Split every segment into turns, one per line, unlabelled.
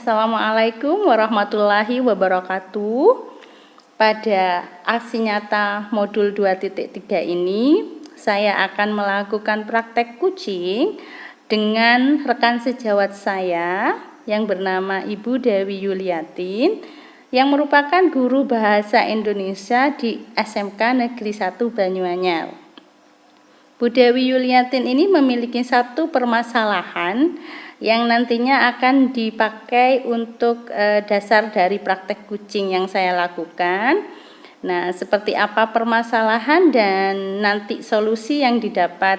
Assalamualaikum warahmatullahi wabarakatuh. Pada aksi nyata modul 2.3 ini, saya akan melakukan praktek kucing dengan rekan sejawat saya yang bernama Ibu Dewi Yuliatin, yang merupakan guru bahasa Indonesia di SMK Negeri 1 Banyuanyar. Bu Dewi Yuliatin ini memiliki satu permasalahan yang nantinya akan dipakai untuk dasar dari praktek kucing yang saya lakukan. Nah, seperti apa permasalahan dan nanti solusi yang didapat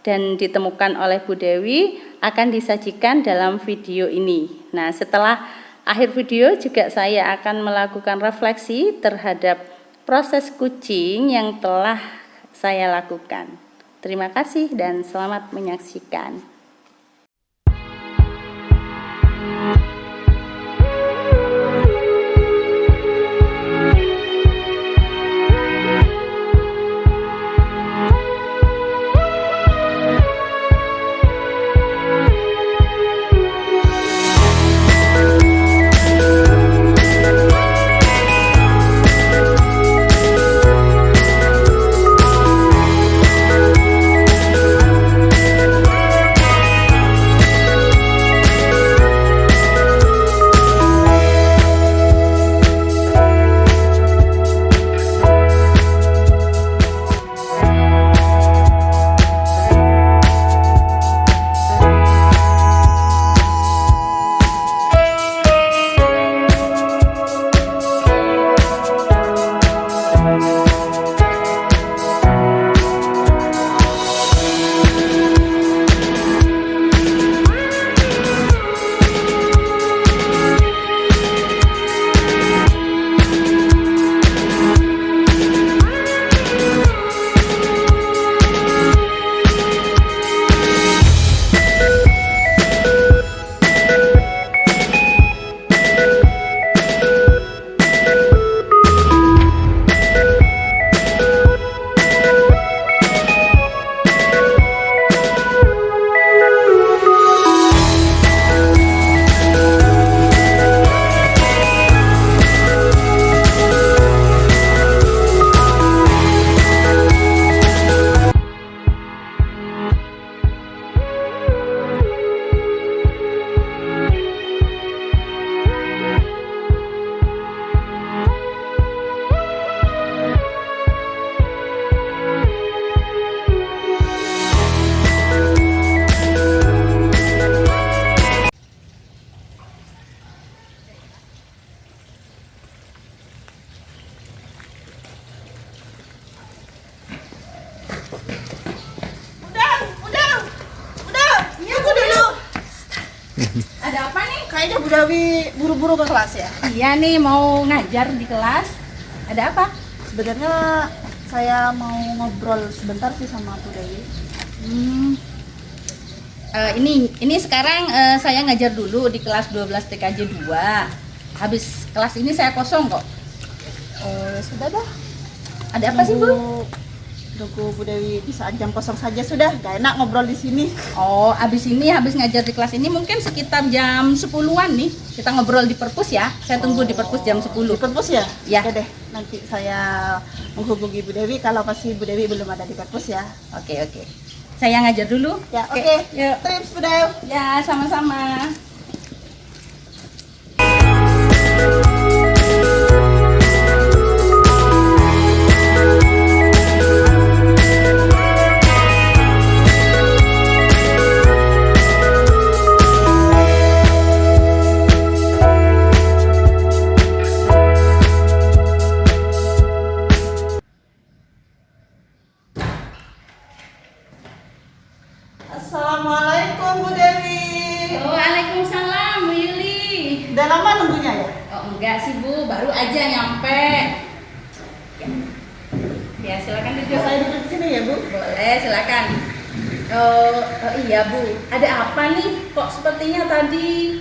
dan ditemukan oleh Bu Dewi akan disajikan dalam video ini. Nah, setelah akhir video juga saya akan melakukan refleksi terhadap proses kucing yang telah saya lakukan. Terima kasih dan selamat menyaksikan. Ada apa nih?
Kayaknya Bu Dewi buru-buru ke kelas ya?
Iya nih, mau ngajar di kelas. Ada apa?
Sebenarnya saya mau ngobrol sebentar sih sama Bu Dewi.
Ini sekarang saya ngajar dulu di kelas 12 TKJ 2. Habis kelas ini saya kosong kok.
Sudah dah.
Ada apa sih, Bu?
Tunggu Bu Dewi di saat jam kosong saja sudah. Gak enak ngobrol di sini.
Oh, habis ngajar di kelas ini mungkin sekitar jam 10-an nih. Kita ngobrol di perpus ya. Saya tunggu di perpus jam 10.
Di perpus ya?
Ya.
Oke deh. Nanti saya menghubungi Bu Dewi kalau pasti Bu Dewi belum ada di perpus ya.
Oke. Saya ngajar dulu.
Ya, oke.
Yuk.
Trips Bu Dewi.
Ya, sama-sama.
Assalamualaikum Bu Dewi.
Waalaikumsalam, Bu Yuli.
Udah lama nunggunya ya?
Oh, enggak sih, Bu, baru aja nyampe. Ya, silakan duduk.
Saya duduk di sini ya Bu?
Boleh, silakan. Oh, iya, Bu. Ada apa nih? Kok sepertinya tadi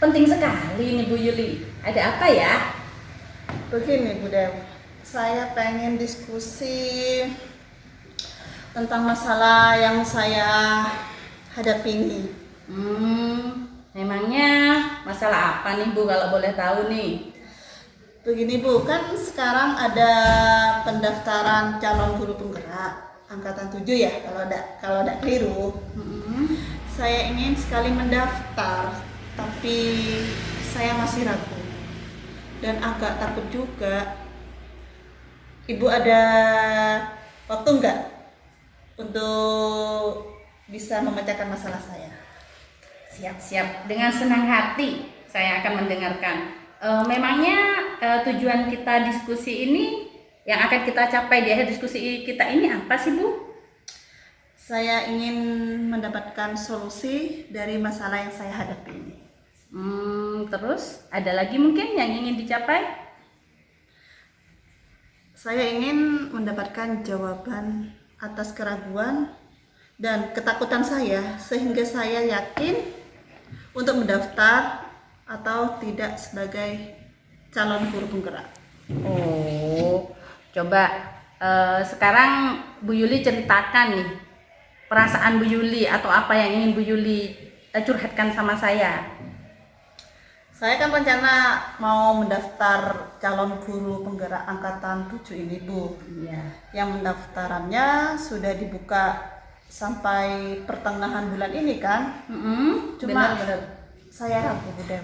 penting sekali nih, Bu Yuli. Ada apa ya?
Begini Bu Dewi, saya pengen diskusi tentang masalah yang saya hadapi ini.
Memangnya masalah apa nih Bu kalau boleh tahu nih?
Begini Bu, kan sekarang ada pendaftaran calon guru penggerak angkatan 7 ya, kalau ada keliru. Saya ingin sekali mendaftar, tapi saya masih ragu dan agak takut juga. Ibu ada waktu enggak untuk bisa memecahkan masalah saya?
Siap-siap, dengan senang hati saya akan mendengarkan. Memangnya tujuan kita diskusi ini yang akan kita capai di akhir diskusi kita ini apa sih Bu?
Saya ingin mendapatkan solusi dari masalah yang saya hadapi ini.
Terus ada lagi mungkin yang ingin dicapai?
Saya ingin mendapatkan jawaban atas keraguan dan ketakutan saya sehingga saya yakin untuk mendaftar atau tidak sebagai calon guru penggerak.
Oh, coba sekarang Bu Yuli ceritakan nih perasaan Bu Yuli atau apa yang ingin Bu Yuli curhatkan sama saya.
Saya kan rencana mau mendaftar calon guru penggerak angkatan 7 ini Bu.
Iya.
Yang pendaftarannya sudah dibuka sampai pertengahan bulan ini kan. Cuma
Benar.
saya ragu Bu Dew.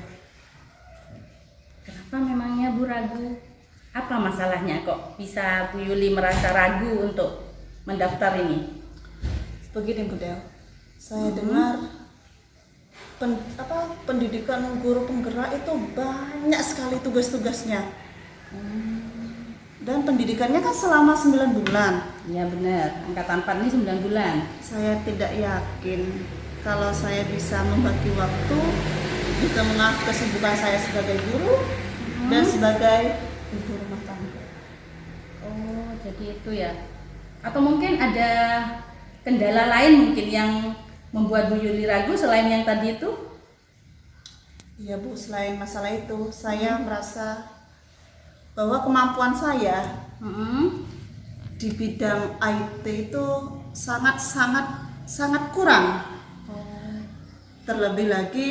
Kenapa memangnya Bu ragu? Apa masalahnya kok bisa Bu Yuli merasa ragu untuk mendaftar ini?
Begini Bu Dew, saya dengar pendidikan guru penggerak itu banyak sekali tugas-tugasnya. Dan pendidikannya kan selama 9 bulan.
Iya benar, angkatan 4 ini 9 bulan.
Saya tidak yakin kalau saya bisa membagi waktu di tengah kesibukan saya sebagai guru dan sebagai ibu rumah tangga.
Oh, jadi itu ya. Atau mungkin ada kendala lain mungkin yang membuat Bu Yuli ragu selain yang tadi itu?
Iya Bu, selain masalah itu, saya merasa bahwa kemampuan saya di bidang IT itu sangat kurang. Terlebih lagi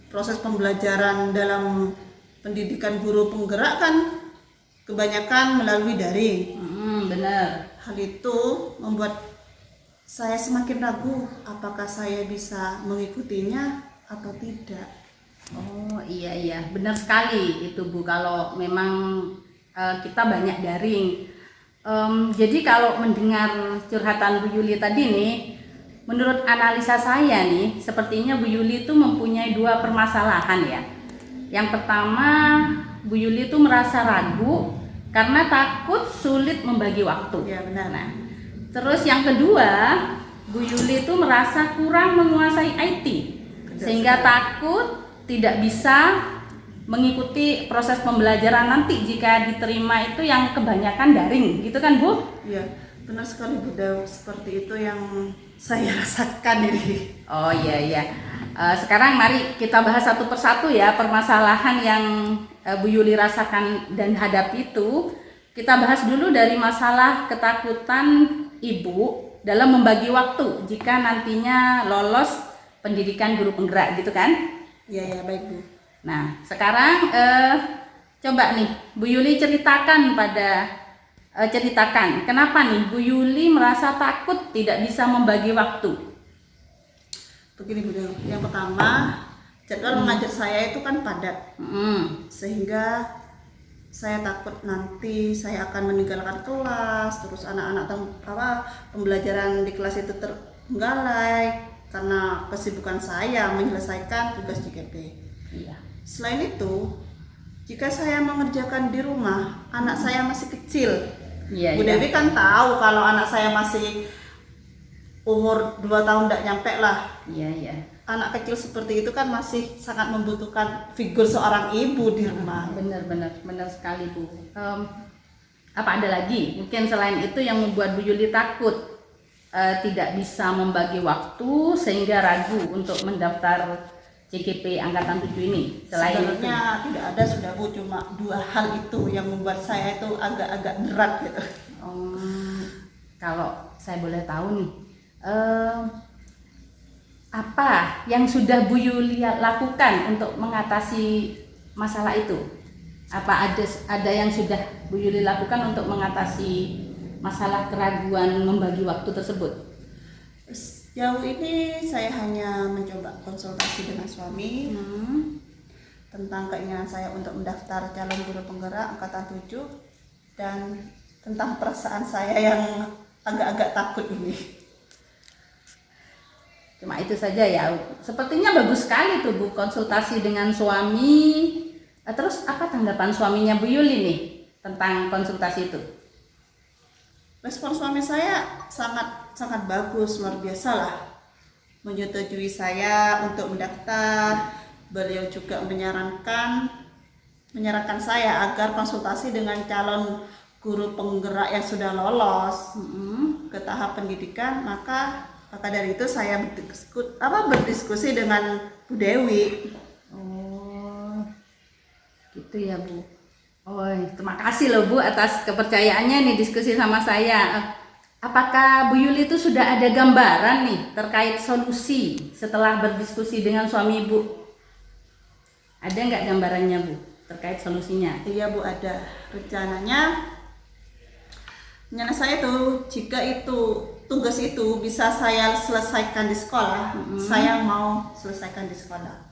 proses pembelajaran dalam pendidikan guru penggerak kan kebanyakan melalui daring.
Benar.
Hal itu membuat saya semakin ragu apakah saya bisa mengikutinya atau tidak.
Oh iya, benar sekali itu Bu, kalau memang kita banyak daring. Jadi kalau mendengar curhatan Bu Yuli tadi nih, menurut analisa saya nih, sepertinya Bu Yuli itu mempunyai 2 permasalahan ya. Yang pertama, Bu Yuli itu merasa ragu karena takut sulit membagi waktu.
Ya benar.
Nah, terus yang kedua, Bu Yuli itu merasa kurang menguasai IT, sehingga takut tidak bisa mengikuti proses pembelajaran nanti jika diterima itu yang kebanyakan daring, gitu kan Bu?
Iya, benar sekali Bu Dew, seperti itu yang saya rasakan ini.
Oh iya. Sekarang mari kita bahas satu persatu ya permasalahan yang Bu Yuli rasakan dan hadapi itu. Kita bahas dulu dari masalah ketakutan Ibu dalam membagi waktu jika nantinya lolos pendidikan guru penggerak, gitu kan?
Iya, baik Bu.
Nah, sekarang coba nih Bu Yuli ceritakan kenapa nih Bu Yuli merasa takut tidak bisa membagi waktu.
Begini Bu Dew, yang pertama jadwal mengajar saya itu kan padat, sehingga saya takut nanti saya akan meninggalkan kelas, terus anak-anak pembelajaran di kelas itu terenggalai karena kesibukan saya menyelesaikan tugas JKP.
Iya.
Selain itu, jika saya mengerjakan di rumah, anak saya masih kecil.
Iya,
Bu Dewi kan tahu kalau anak saya masih umur 2 tahun tidak nyampe lah.
Iya.
Anak kecil seperti itu kan masih sangat membutuhkan figur seorang ibu di rumah.
Benar sekali Bu. Apa ada lagi mungkin selain itu yang membuat Bu Yuli takut tidak bisa membagi waktu sehingga ragu untuk mendaftar JKP angkatan 7 ini? Selain
sebenarnya tidak ada sudah Bu, cuma 2 hal itu yang membuat saya itu agak-agak berat gitu.
Kalau saya boleh tahu nih, apa yang sudah Bu Yuli lakukan untuk mengatasi masalah itu? Apa ada yang sudah Bu Yuli lakukan untuk mengatasi masalah keraguan membagi waktu tersebut?
Sejauh ini saya hanya mencoba konsultasi dengan suami tentang keinginan saya untuk mendaftar calon guru penggerak angkatan 7 dan tentang perasaan saya yang agak-agak takut ini.
Cuma itu saja ya. Sepertinya bagus sekali tuh Bu, konsultasi dengan suami. Terus apa tanggapan suaminya Bu Yuli nih tentang konsultasi itu?
Respon suami saya sangat bagus, luar biasa lah. Menyetujui saya untuk mendaftar. Beliau juga menyarankan saya agar konsultasi dengan calon guru penggerak yang sudah lolos ke tahap pendidikan. Maka dari itu saya berdiskusi dengan Bu Dewi.
Oh, gitu ya Bu. Oh, terima kasih loh Bu atas kepercayaannya nih diskusi sama saya. Apakah Bu Yuli itu sudah ada gambaran nih terkait solusi setelah berdiskusi dengan suami Bu? Ada nggak gambarannya Bu terkait solusinya?
Iya Bu, ada. Rencananya saya tuh jika tugas itu bisa saya selesaikan di sekolah, saya mau selesaikan di sekolah.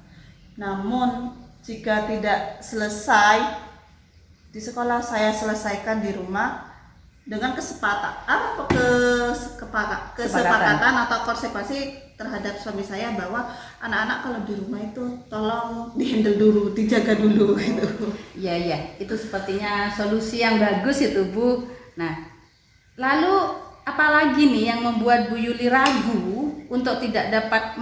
Namun jika tidak selesai di sekolah, saya selesaikan di rumah dengan kesepakatan atau konsekuensi terhadap suami saya bahwa anak-anak kalau di rumah itu tolong dihandle dulu, dijaga dulu gitu.
Iya, itu sepertinya solusi yang bagus itu Bu. Nah, lalu apalagi nih yang membuat Bu Yuli ragu untuk tidak dapat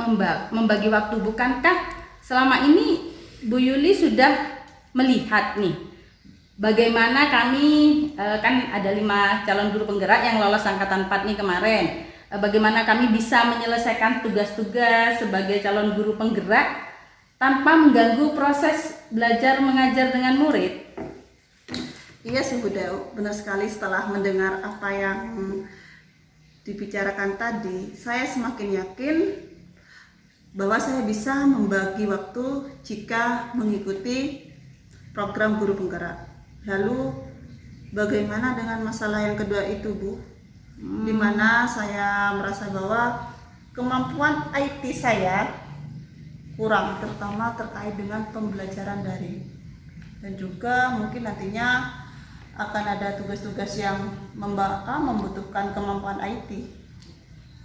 membagi waktu? Bukankah selama ini Bu Yuli sudah melihat nih bagaimana kami kan ada 5 calon guru penggerak yang lolos angkatan 4 nih kemarin. Bagaimana kami bisa menyelesaikan tugas-tugas sebagai calon guru penggerak tanpa mengganggu proses belajar mengajar dengan murid?
Iya sih Bu Dew, benar sekali. Setelah mendengar apa yang dibicarakan tadi, saya semakin yakin bahwa saya bisa membagi waktu jika mengikuti program guru penggerak. Lalu bagaimana dengan masalah yang kedua itu Bu? Di mana saya merasa bahwa kemampuan IT saya kurang, terutama terkait dengan pembelajaran daring. Dan juga mungkin nantinya akan ada tugas-tugas yang membutuhkan kemampuan IT.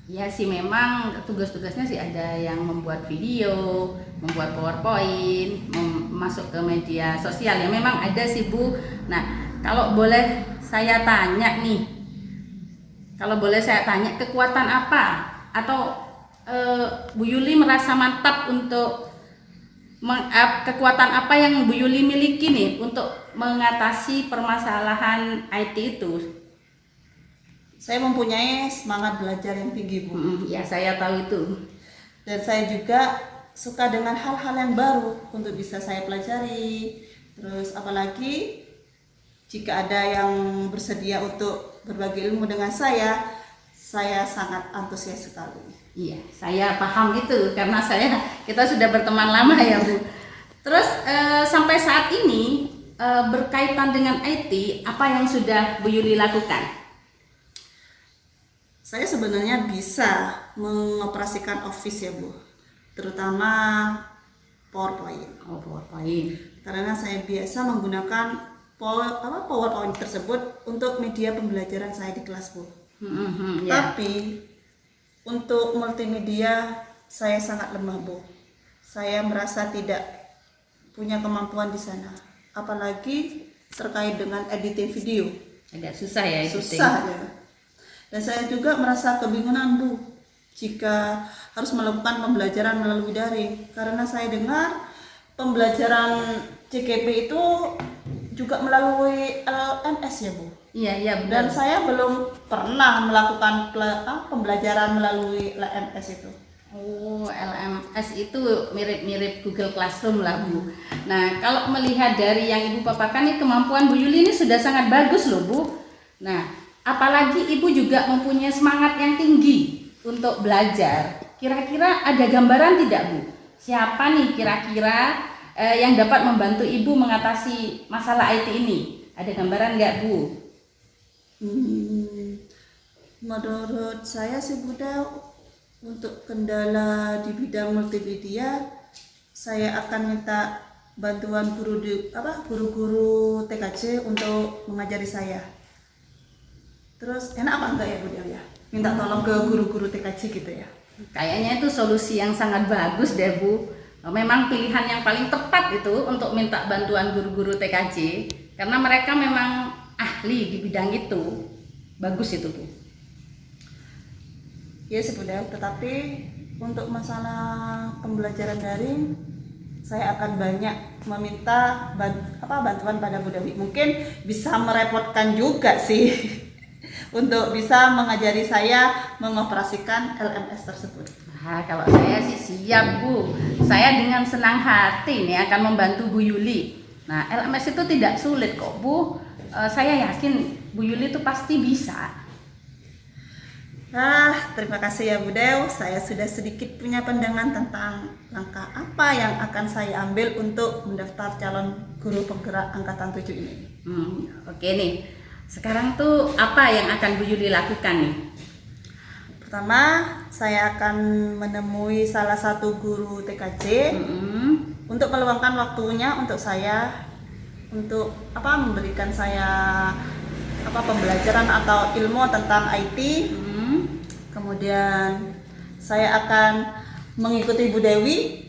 Ya sih, memang tugas-tugasnya sih ada yang membuat video, membuat PowerPoint, masuk ke media sosial ya, memang ada sih Bu. Nah, kalau boleh saya tanya nih, kekuatan apa atau Bu Yuli merasa mantap untuk kekuatan apa yang Bu Yuli miliki nih untuk mengatasi permasalahan IT itu?
Saya mempunyai semangat belajar yang tinggi Bu.
Ya, saya tahu itu.
Dan saya juga suka dengan hal-hal yang baru untuk bisa saya pelajari. Terus apalagi jika ada yang bersedia untuk berbagi ilmu dengan saya sangat antusias sekali.
Iya, saya paham itu karena kita sudah berteman lama ya Bu. Terus sampai saat ini berkaitan dengan IT, apa yang sudah Bu Yuli lakukan?
Saya sebenarnya bisa mengoperasikan Office ya Bu, terutama PowerPoint.
PowerPoint.
Karena saya biasa menggunakan PowerPoint tersebut untuk media pembelajaran saya di kelas Bu. Tapi untuk multimedia saya sangat lemah Bu. Saya merasa tidak punya kemampuan di sana. Apalagi terkait dengan editing video.
Agak susah ya editing.
Susah ya. Dan saya juga merasa kebingungan Bu jika harus melakukan pembelajaran melalui daring. Karena saya dengar pembelajaran CKP itu juga melalui LMS ya Bu.
Iya
Dan
benar.
saya belum pernah melakukan pembelajaran melalui LMS itu.
Oh, LMS itu mirip-mirip Google Classroom lah Bu. Nah, kalau melihat dari yang Ibu paparkan nih, kemampuan Bu Yuli ini sudah sangat bagus loh Bu. Nah, apalagi Ibu juga mempunyai semangat yang tinggi untuk belajar. kira-kira ada gambaran tidak Bu? Siapa nih kira-kira yang dapat membantu Ibu mengatasi masalah IT ini? Ada gambaran nggak Bu?
Menurut saya sih Bunda, untuk kendala di bidang multimedia, saya akan minta bantuan guru-guru TKJ untuk mengajari saya. Terus enak apa enggak ya Bunda ya? Minta tolong ke guru-guru TKJ gitu ya.
Kayaknya itu solusi yang sangat bagus deh Bu. Memang pilihan yang paling tepat itu untuk minta bantuan guru-guru TKJ, karena mereka memang ahli di bidang itu. Bagus itu Bu.
Ya sebenarnya, tetapi untuk masalah pembelajaran daring, saya akan banyak meminta bantuan pada Bu Dewi. Mungkin bisa merepotkan juga sih untuk bisa mengajari saya mengoperasikan LMS tersebut.
Nah, kalau saya sih siap Bu. Saya dengan senang hati nih akan membantu Bu Yuli. Nah, LMS itu tidak sulit kok Bu. Saya yakin Bu Yuli itu pasti bisa.
Terima kasih ya Bu Dew. Saya sudah sedikit punya pandangan tentang langkah apa yang akan saya ambil untuk mendaftar calon guru penggerak angkatan 7 ini.
Oke nih. Sekarang tuh apa yang akan Bu Yuli lakukan nih?
Pertama, saya akan menemui salah satu guru TKJ untuk meluangkan waktunya untuk saya untuk memberikan saya pembelajaran atau ilmu tentang IT. Kemudian saya akan mengikuti Bu Dewi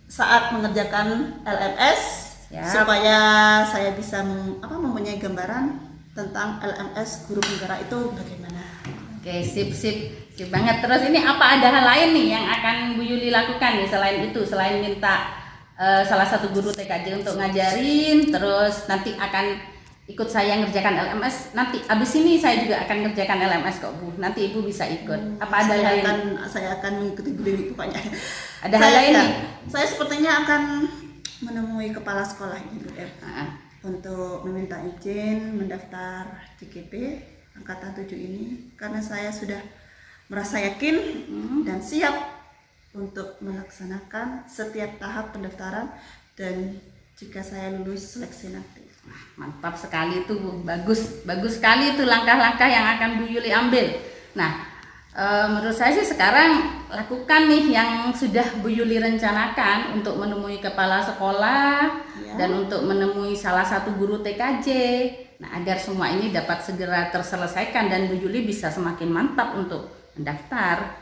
saat mengerjakan LMS. Supaya saya bisa mempunyai gambaran tentang LMS guru penggerak itu bagaimana.
Oke, sip banget. Terus ini apa ada hal lain nih yang akan Bu Yuli lakukan nih selain itu, selain minta salah satu guru TKJ untuk ngajarin, terus nanti akan ikut saya ngerjakan LMS. Nanti abis ini saya juga akan ngerjakan LMS kok Bu. Nanti Ibu bisa ikut. Apa ada hal lain?
Saya akan mengikuti Bu Dewi pokoknya.
Ada hal lain nih?
Saya sepertinya akan menemui kepala sekolah ini Bu Dewi untuk meminta izin mendaftar JKP angkatan 7 ini, karena saya sudah merasa yakin dan siap untuk melaksanakan setiap tahap pendaftaran dan jika saya lulus seleksi nanti.
Mantap sekali tuh Bu. Bagus sekali itu langkah-langkah yang akan Bu Yuli ambil. Nah, menurut saya sih sekarang lakukan nih yang sudah Bu Yuli rencanakan untuk menemui kepala sekolah dan untuk menemui salah satu guru TKJ. Nah, agar semua ini dapat segera terselesaikan dan Bu Yuli bisa semakin mantap untuk mendaftar.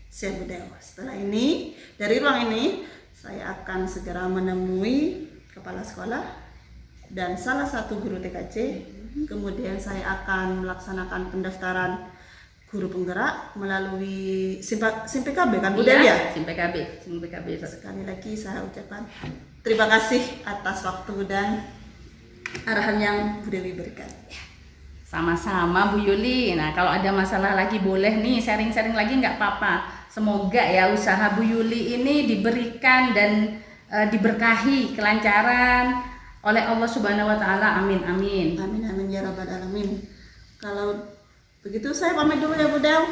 Siap Bu Dewa. Setelah ini, dari ruang ini saya akan segera menemui kepala sekolah dan salah satu guru TKJ. Kemudian saya akan melaksanakan pendaftaran guru penggerak melalui SIM PKB kan Bu Dewi ya?
SIM PKB.
Sekali lagi saya ucapkan terima kasih atas waktu dan arahan yang Bu Dewi berikan.
Sama-sama Bu Yuli. Nah, kalau ada masalah lagi boleh nih sharing-sharing lagi nggak apa-apa. Semoga ya usaha Bu Yuli ini diberikan dan diberkahi kelancaran oleh Allah Subhanahu wa taala. Amin amin.
Amin ya rabbal alamin. Kalau begitu saya pamit dulu ya Bu Dew.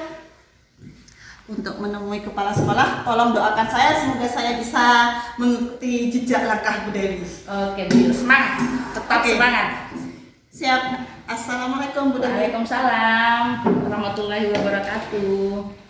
Untuk menemui kepala sekolah, tolong doakan saya semoga saya bisa mengikuti jejak langkah Bu Dewi.
Oke Bu, semangat. Tetap semangat.
Siap. Assalamualaikum Bu Dewi.
Waalaikumsalam warahmatullahi wabarakatuh.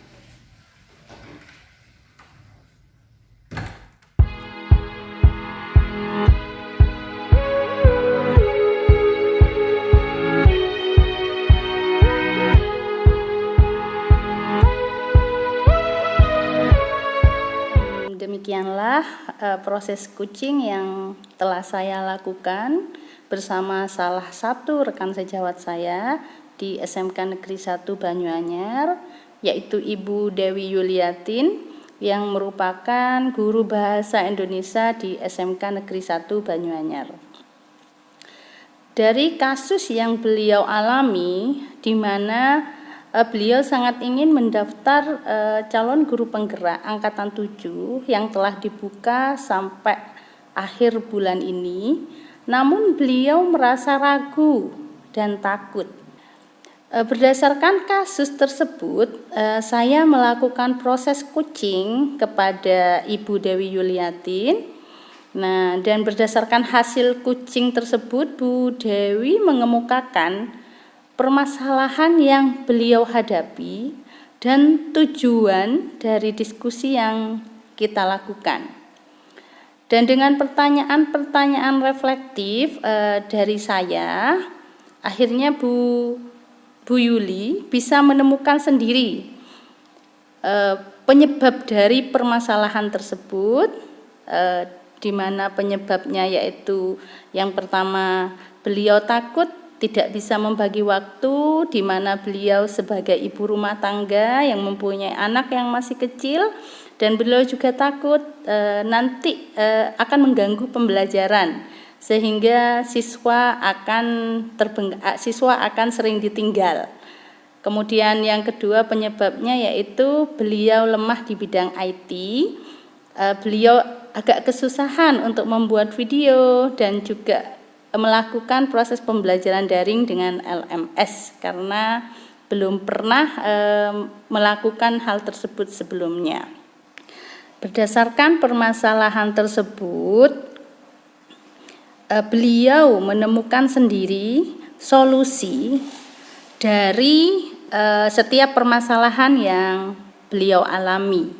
Demikianlah proses coaching yang telah saya lakukan bersama salah satu rekan sejawat saya di SMK Negeri 1 Banyuanyar, yaitu Ibu Dewi Yuliatin yang merupakan guru bahasa Indonesia di SMK Negeri 1 Banyuanyar. Dari kasus yang beliau alami, di mana beliau sangat ingin mendaftar calon guru penggerak angkatan 7 yang telah dibuka sampai akhir bulan ini, namun beliau merasa ragu dan takut. Berdasarkan kasus tersebut, saya melakukan proses coaching kepada Ibu Dewi Yuliatin. Nah, dan berdasarkan hasil coaching tersebut, Bu Dewi mengemukakan permasalahan yang beliau hadapi dan tujuan dari diskusi yang kita lakukan. Dan dengan pertanyaan-pertanyaan reflektif dari saya, akhirnya Bu Yuli bisa menemukan sendiri penyebab dari permasalahan tersebut, di mana penyebabnya yaitu yang pertama, beliau takut tidak bisa membagi waktu, di mana beliau sebagai ibu rumah tangga yang mempunyai anak yang masih kecil, dan beliau juga takut nanti akan mengganggu pembelajaran, sehingga siswa akan sering ditinggal. Kemudian yang kedua penyebabnya yaitu beliau lemah di bidang IT. Beliau agak kesusahan untuk membuat video dan juga melakukan proses pembelajaran daring dengan LMS karena belum pernah melakukan hal tersebut sebelumnya. Berdasarkan permasalahan tersebut, beliau menemukan sendiri solusi dari setiap permasalahan yang beliau alami.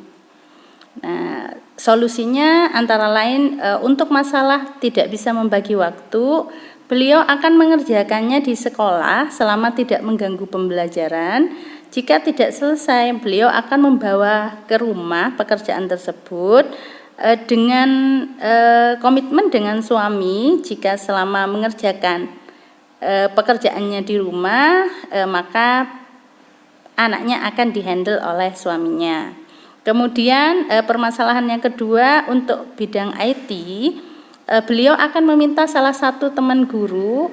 Nah, solusinya antara lain untuk masalah tidak bisa membagi waktu, beliau akan mengerjakannya di sekolah selama tidak mengganggu pembelajaran. Jika tidak selesai, beliau akan membawa ke rumah pekerjaan tersebut dengan komitmen dengan suami. Jika selama mengerjakan pekerjaannya di rumah, maka anaknya akan dihandle oleh suaminya. Kemudian permasalahan yang kedua untuk bidang IT, beliau akan meminta salah satu teman guru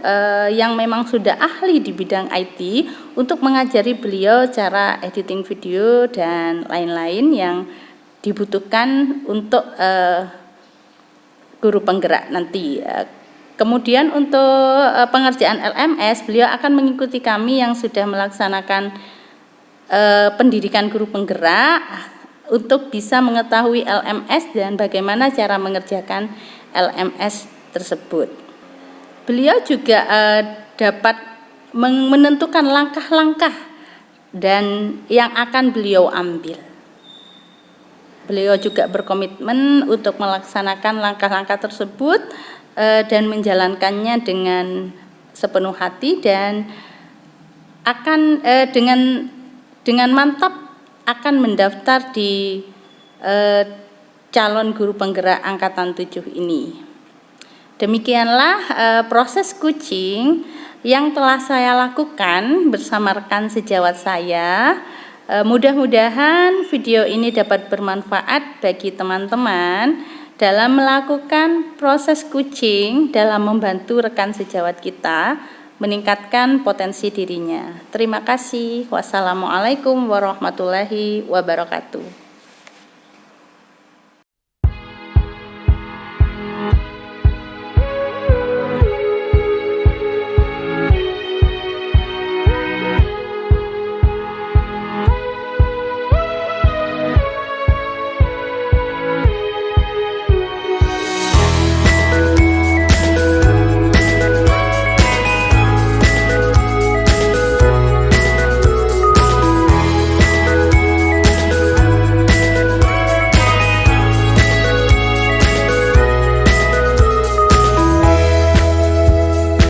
yang memang sudah ahli di bidang IT untuk mengajari beliau cara editing video dan lain-lain yang dibutuhkan untuk guru penggerak nanti. Kemudian untuk pengerjaan LMS, beliau akan mengikuti kami yang sudah melaksanakan pendidikan guru penggerak untuk bisa mengetahui LMS dan bagaimana cara mengerjakan LMS tersebut. Beliau juga dapat menentukan langkah-langkah dan yang akan beliau ambil. Beliau juga berkomitmen untuk melaksanakan langkah-langkah tersebut dan menjalankannya dengan sepenuh hati dan akan dengan mantap akan mendaftar di calon guru penggerak angkatan 7 ini. Demikianlah proses coaching yang telah saya lakukan bersama rekan sejawat saya. Mudah-mudahan video ini dapat bermanfaat bagi teman-teman dalam melakukan proses coaching dalam membantu rekan sejawat kita meningkatkan potensi dirinya. Terima kasih. Wassalamualaikum warahmatullahi wabarakatuh.